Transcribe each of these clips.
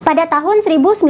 Pada tahun 1905,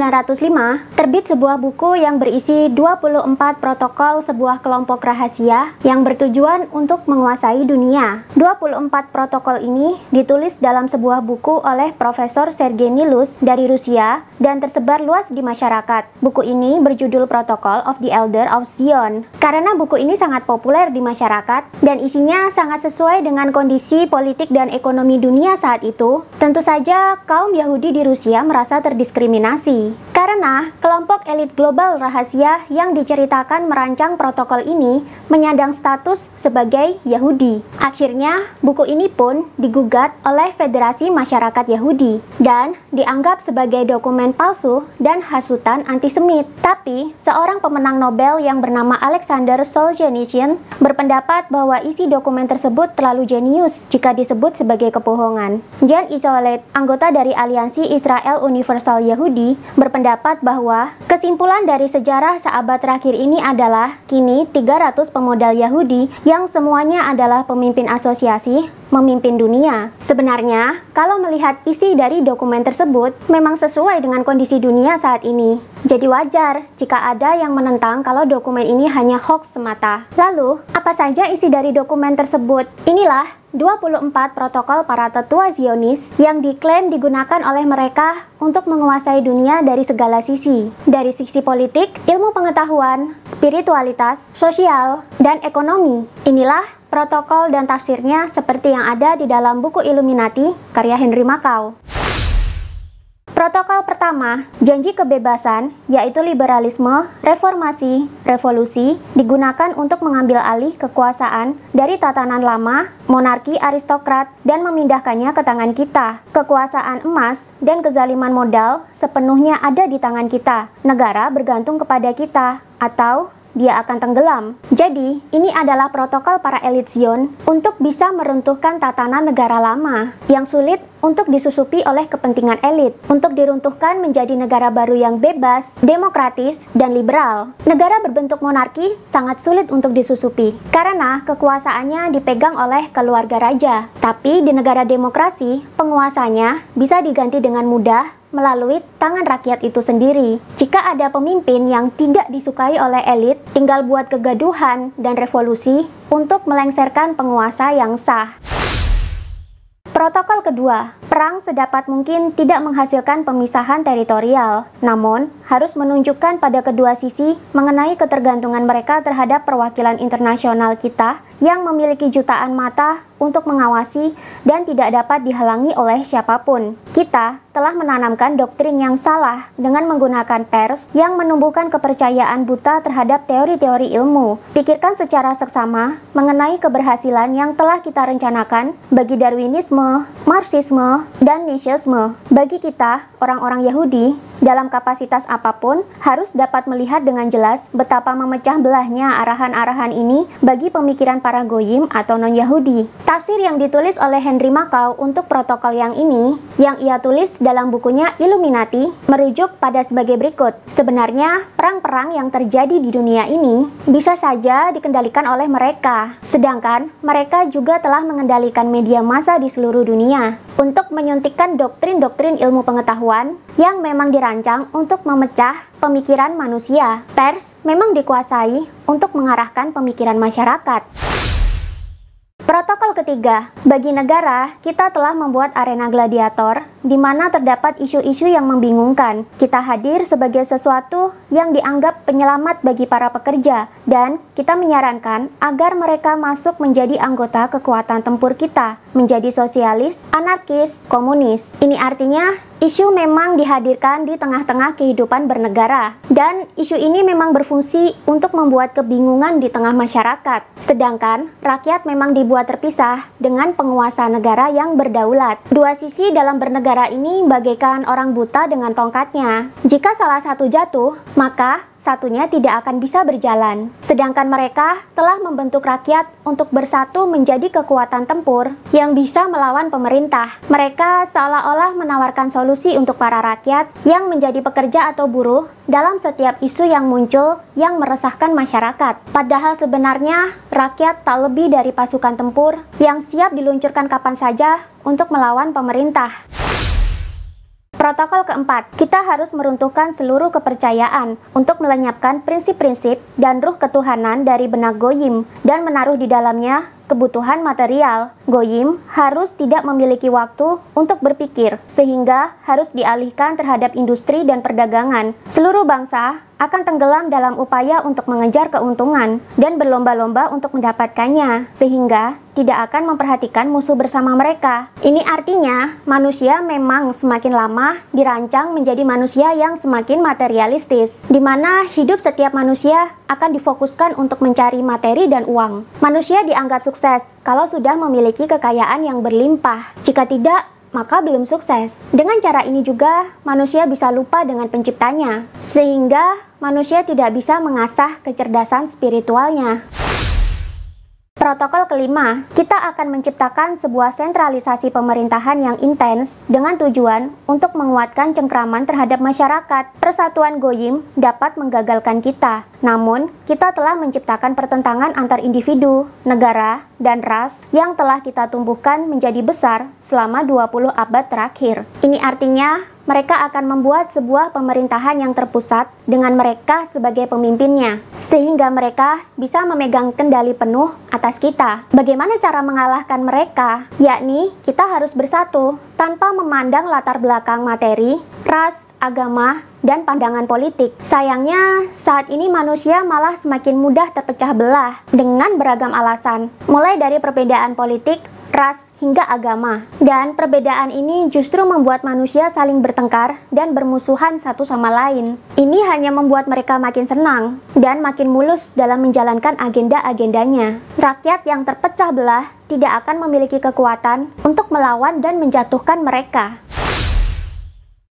terbit sebuah buku yang berisi 24 protokol sebuah kelompok rahasia yang bertujuan untuk menguasai dunia. 24 protokol ini ditulis dalam sebuah buku oleh Profesor Sergei Nilus dari Rusia dan tersebar luas di masyarakat. Buku ini berjudul Protocol of the Elder of Zion. Karena buku ini sangat populer di masyarakat dan isinya sangat sesuai dengan kondisi politik dan ekonomi dunia saat itu, tentu saja kaum Yahudi di Rusia merasa terdiskriminasi. Karena kelompok elit global rahasia yang diceritakan merancang protokol ini menyandang status sebagai Yahudi. Akhirnya, buku ini pun digugat oleh Federasi Masyarakat Yahudi dan dianggap sebagai dokumen palsu dan hasutan antisemit. Tapi, seorang pemenang Nobel yang bernama Alexander Solzhenitsyn berpendapat bahwa isi dokumen tersebut terlalu jenius jika disebut sebagai kebohongan. Jan Isolet, anggota dari Aliansi Israel Universal Yahudi, berpendapat bahwa kesimpulan dari sejarah seabad terakhir ini adalah kini 300 pemodal Yahudi yang semuanya adalah pemimpin asosiasi memimpin dunia. Sebenarnya, kalau melihat isi dari dokumen tersebut, memang sesuai dengan kondisi dunia saat ini. Jadi wajar jika ada yang menentang kalau dokumen ini hanya hoax semata. Lalu, apa saja isi dari dokumen tersebut? Inilah 24 protokol para tetua Zionis yang diklaim digunakan oleh mereka untuk menguasai dunia dari segala sisi. Dari sisi politik, ilmu pengetahuan, spiritualitas, sosial, dan ekonomi. Inilah protokol dan tafsirnya seperti yang ada di dalam buku Illuminati karya Henry Mackau. Protokol pertama, janji kebebasan, yaitu liberalisme, reformasi, revolusi, digunakan untuk mengambil alih kekuasaan dari tatanan lama, monarki aristokrat, dan memindahkannya ke tangan kita. Kekuasaan emas dan kezaliman modal sepenuhnya ada di tangan kita. Negara bergantung kepada kita, atau dia akan tenggelam. Jadi, ini adalah protokol para elit Zion untuk bisa meruntuhkan tatanan negara lama yang sulit untuk disusupi oleh kepentingan elit, untuk diruntuhkan menjadi negara baru yang bebas, demokratis, dan liberal. Negara berbentuk monarki sangat sulit untuk disusupi karena kekuasaannya dipegang oleh keluarga raja. Tapi di negara demokrasi, penguasanya bisa diganti dengan mudah melalui tangan rakyat itu sendiri. Jika ada pemimpin yang tidak disukai oleh elit, tinggal buat kegaduhan dan revolusi untuk melengsarkan penguasa yang sah. Protokol kedua, perang sedapat mungkin tidak menghasilkan pemisahan teritorial, namun harus menunjukkan pada kedua sisi mengenai ketergantungan mereka terhadap perwakilan internasional kita yang memiliki jutaan mata untuk mengawasi dan tidak dapat dihalangi oleh siapapun. Kita telah menanamkan doktrin yang salah dengan menggunakan pers yang menumbuhkan kepercayaan buta terhadap teori-teori ilmu. Pikirkan secara seksama mengenai keberhasilan yang telah kita rencanakan bagi Darwinisme, Marxisme, dan Nietzscheisme. Bagi kita, orang-orang Yahudi, dalam kapasitas apapun, harus dapat melihat dengan jelas betapa memecah belahnya arahan-arahan ini bagi pemikiran para goyim atau non-Yahudi. Tafsir yang ditulis oleh Henry Mackau untuk protokol yang ini, yang ia tulis dalam bukunya Illuminati, merujuk pada sebagai berikut. Sebenarnya, perang-perang yang terjadi di dunia ini bisa saja dikendalikan oleh mereka, sedangkan mereka juga telah mengendalikan media massa di seluruh dunia untuk menyuntikkan doktrin-doktrin ilmu pengetahuan yang memang dirancang untuk memecah pemikiran manusia. Pers memang dikuasai untuk mengarahkan pemikiran masyarakat. Protokol ketiga, bagi negara, kita telah membuat arena gladiator di mana terdapat isu-isu yang membingungkan. Kita hadir sebagai sesuatu yang dianggap penyelamat bagi para pekerja, dan kita menyarankan agar mereka masuk menjadi anggota kekuatan tempur kita, menjadi sosialis, anarkis, komunis. Ini artinya isu memang dihadirkan di tengah-tengah kehidupan bernegara, dan isu ini memang berfungsi untuk membuat kebingungan di tengah masyarakat. Sedangkan rakyat memang dibuat terpisah dengan penguasa negara yang berdaulat. Dua sisi dalam bernegara ini bagaikan orang buta dengan tongkatnya. Jika salah satu jatuh, maka satunya tidak akan bisa berjalan. Sedangkan mereka telah membentuk rakyat untuk bersatu menjadi kekuatan tempur yang bisa melawan pemerintah. Mereka seolah-olah menawarkan solusi untuk para rakyat yang menjadi pekerja atau buruh dalam setiap isu yang muncul yang meresahkan masyarakat. Padahal sebenarnya rakyat tak lebih dari pasukan tempur yang siap diluncurkan kapan saja untuk melawan pemerintah. Protokol keempat, kita harus meruntuhkan seluruh kepercayaan untuk melenyapkan prinsip-prinsip dan ruh ketuhanan dari benak goyim dan menaruh di dalamnya kebutuhan material. Goyim harus tidak memiliki waktu untuk berpikir, sehingga harus dialihkan terhadap industri dan perdagangan. Seluruh bangsa akan tenggelam dalam upaya untuk mengejar keuntungan dan berlomba-lomba untuk mendapatkannya, sehingga tidak akan memperhatikan musuh bersama mereka. Ini artinya manusia memang semakin lama dirancang menjadi manusia yang semakin materialistis, di mana hidup setiap manusia akan difokuskan untuk mencari materi dan uang. Manusia dianggap sukses kalau sudah memiliki kekayaan yang berlimpah. Jika tidak, maka belum sukses. Dengan cara ini juga, manusia bisa lupa dengan penciptanya, sehingga manusia tidak bisa mengasah kecerdasan spiritualnya. Protokol kelima, kita akan menciptakan sebuah sentralisasi pemerintahan yang intens dengan tujuan untuk menguatkan cengkraman terhadap masyarakat. Persatuan goyim dapat menggagalkan kita, namun kita telah menciptakan pertentangan antar individu, negara, dan ras yang telah kita tumbuhkan menjadi besar selama 20 abad terakhir. Ini artinya mereka akan membuat sebuah pemerintahan yang terpusat dengan mereka sebagai pemimpinnya, sehingga mereka bisa memegang kendali penuh atas kita. Bagaimana cara mengalahkan mereka? Yakni, kita harus bersatu tanpa memandang latar belakang materi, ras, agama, dan pandangan politik. Sayangnya, saat ini manusia malah semakin mudah terpecah belah dengan beragam alasan, mulai dari perbedaan politik, ras, hingga agama. Dan perbedaan ini justru membuat manusia saling bertengkar dan bermusuhan satu sama lain. Ini hanya membuat mereka makin senang dan makin mulus dalam menjalankan agenda-agendanya. Rakyat yang terpecah belah tidak akan memiliki kekuatan untuk melawan dan menjatuhkan mereka.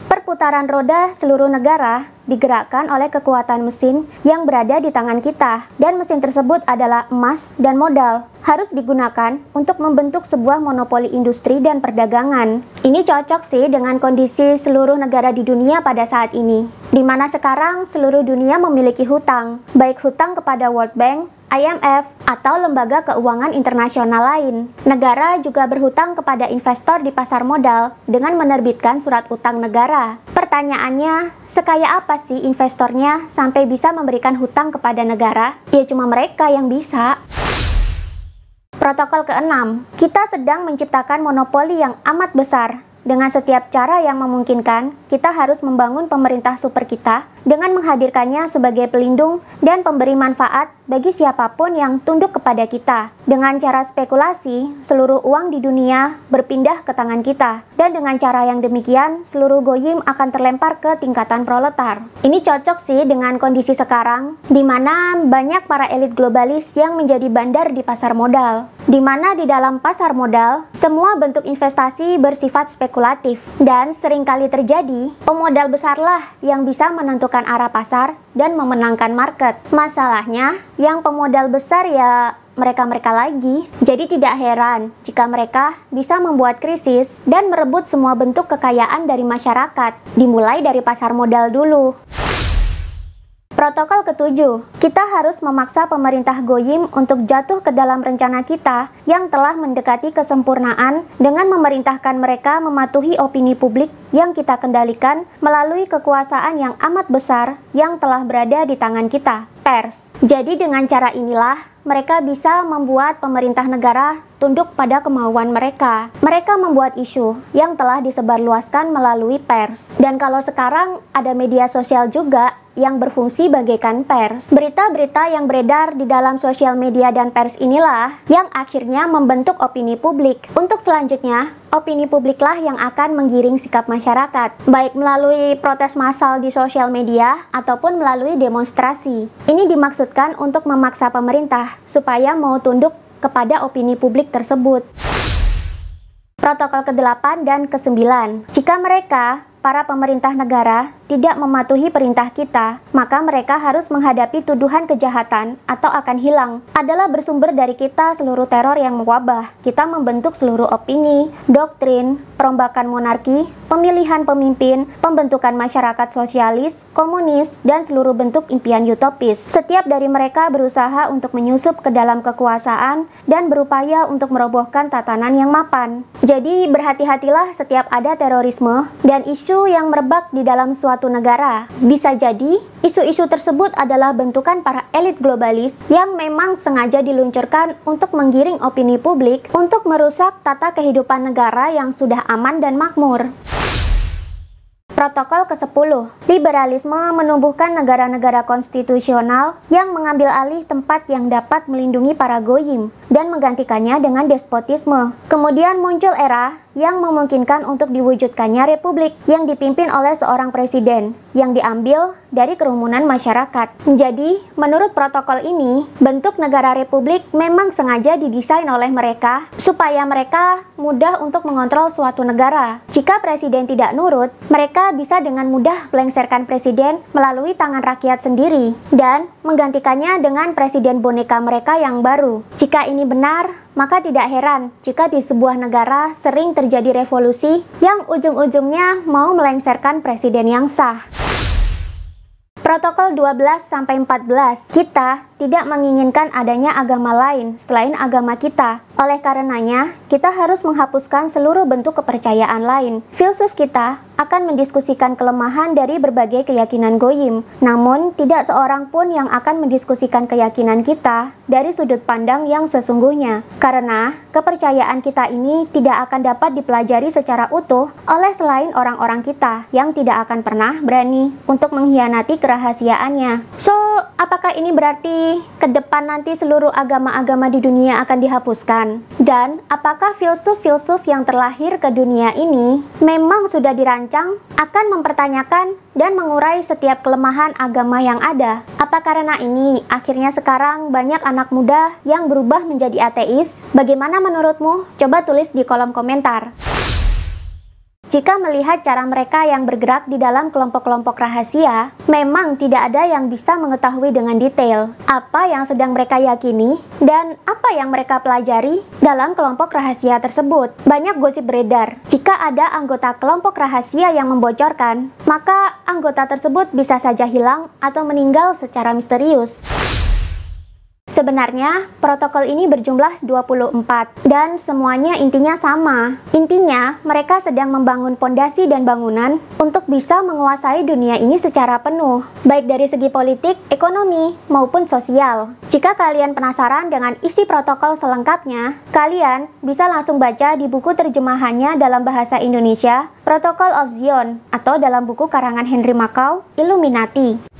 Perputaran roda seluruh negara digerakkan oleh kekuatan mesin yang berada di tangan kita, dan mesin tersebut adalah emas dan modal. Harus digunakan untuk membentuk sebuah monopoli industri dan perdagangan. Ini cocok sih dengan kondisi seluruh negara di dunia pada saat ini, di mana sekarang seluruh dunia memiliki hutang, baik hutang kepada World Bank, IMF, atau lembaga keuangan internasional lain. Negara juga berhutang kepada investor di pasar modal dengan menerbitkan surat utang negara. Pertanyaannya, sekaya apa sih investornya sampai bisa memberikan hutang kepada negara? Ya cuma mereka yang bisa. Protokol keenam, kita sedang menciptakan monopoli yang amat besar. Dengan setiap cara yang memungkinkan, kita harus membangun pemerintah super kita dengan menghadirkannya sebagai pelindung dan pemberi manfaat bagi siapapun yang tunduk kepada kita. Dengan cara spekulasi, seluruh uang di dunia berpindah ke tangan kita. Dan dengan cara yang demikian, seluruh goyim akan terlempar ke tingkatan proletar. Ini cocok sih dengan kondisi sekarang, di mana banyak para elit globalis yang menjadi bandar di pasar modal. Di mana di dalam pasar modal, semua bentuk investasi bersifat spekulatif. Dan seringkali terjadi, pemodal besarlah yang bisa menentukan arah pasar dan memenangkan market. Masalahnya, yang pemodal besar ya mereka-mereka lagi. Jadi tidak heran jika mereka bisa membuat krisis dan merebut semua bentuk kekayaan dari masyarakat, dimulai dari pasar modal dulu. Protokol ketujuh, kita harus memaksa pemerintah goyim untuk jatuh ke dalam rencana kita yang telah mendekati kesempurnaan dengan memerintahkan mereka mematuhi opini publik yang kita kendalikan melalui kekuasaan yang amat besar yang telah berada di tangan kita, pers. Jadi dengan cara inilah mereka bisa membuat pemerintah negara tunduk pada kemauan mereka. Mereka membuat isu yang telah disebarluaskan melalui pers. Dan kalau sekarang ada media sosial juga yang berfungsi bagaikan pers. Berita-berita yang beredar di dalam sosial media dan pers inilah yang akhirnya membentuk opini publik. Untuk selanjutnya, opini publiklah yang akan menggiring sikap masyarakat, baik melalui protes massal di sosial media ataupun melalui demonstrasi. Ini dimaksudkan untuk memaksa pemerintah supaya mau tunduk kepada opini publik tersebut. Protokol ke-8 dan ke-9. Jika mereka, para pemerintah negara, tidak mematuhi perintah kita, maka mereka harus menghadapi tuduhan kejahatan atau akan hilang. Adalah bersumber dari kita seluruh teror yang mewabah. Kita membentuk seluruh opini, doktrin, perombakan monarki, pemilihan pemimpin, pembentukan masyarakat sosialis, komunis, dan seluruh bentuk impian utopis. Setiap dari mereka berusaha untuk menyusup ke dalam kekuasaan dan berupaya untuk merobohkan tatanan yang mapan. Jadi berhati-hatilah setiap ada terorisme dan isu yang merebak di dalam suatu negara. Bisa jadi isu-isu tersebut adalah bentukan para elit globalis yang memang sengaja diluncurkan untuk menggiring opini publik untuk merusak tata kehidupan negara yang sudah aman dan makmur. Protokol ke-10, liberalisme menumbuhkan negara-negara konstitusional yang mengambil alih tempat yang dapat melindungi para goyim dan menggantikannya dengan despotisme. Kemudian muncul era yang memungkinkan untuk diwujudkannya republik yang dipimpin oleh seorang presiden yang diambil dari kerumunan masyarakat. Jadi, menurut protokol ini, bentuk negara republik memang sengaja didesain oleh mereka supaya mereka mudah untuk mengontrol suatu negara. Jika presiden tidak nurut, mereka bisa dengan mudah melengsarkan presiden melalui tangan rakyat sendiri dan menggantikannya dengan presiden boneka mereka yang baru. Jika ini benar, maka tidak heran jika di sebuah negara sering terjadi revolusi yang ujung-ujungnya mau melengsarkan presiden yang sah. Protokol 12-14, kita tidak menginginkan adanya agama lain selain agama kita. Oleh karenanya, kita harus menghapuskan seluruh bentuk kepercayaan lain. Filsuf kita akan mendiskusikan kelemahan dari berbagai keyakinan goyim, namun tidak seorang pun yang akan mendiskusikan keyakinan kita dari sudut pandang yang sesungguhnya. Karena kepercayaan kita ini tidak akan dapat dipelajari secara utuh oleh selain orang-orang kita yang tidak akan pernah berani untuk mengkhianati kerahasiaannya. So, apakah ini berarti ke depan nanti seluruh agama-agama di dunia akan dihapuskan? Dan apakah filsuf-filsuf yang terlahir ke dunia ini memang sudah dirancang akan mempertanyakan dan mengurai setiap kelemahan agama yang ada? Apa karena ini akhirnya sekarang banyak anak muda yang berubah menjadi ateis? Bagaimana menurutmu? Coba tulis di kolom komentar. Jika melihat cara mereka yang bergerak di dalam kelompok-kelompok rahasia, memang tidak ada yang bisa mengetahui dengan detail apa yang sedang mereka yakini dan apa yang mereka pelajari dalam kelompok rahasia tersebut. Banyak gosip beredar. Jika ada anggota kelompok rahasia yang membocorkan, maka anggota tersebut bisa saja hilang atau meninggal secara misterius. Sebenarnya, protokol ini berjumlah 24 dan semuanya intinya sama. Intinya, mereka sedang membangun pondasi dan bangunan untuk bisa menguasai dunia ini secara penuh, baik dari segi politik, ekonomi, maupun sosial. Jika kalian penasaran dengan isi protokol selengkapnya, kalian bisa langsung baca di buku terjemahannya dalam bahasa Indonesia, Protocol of Zion, atau dalam buku karangan Henry Mackau, Illuminati.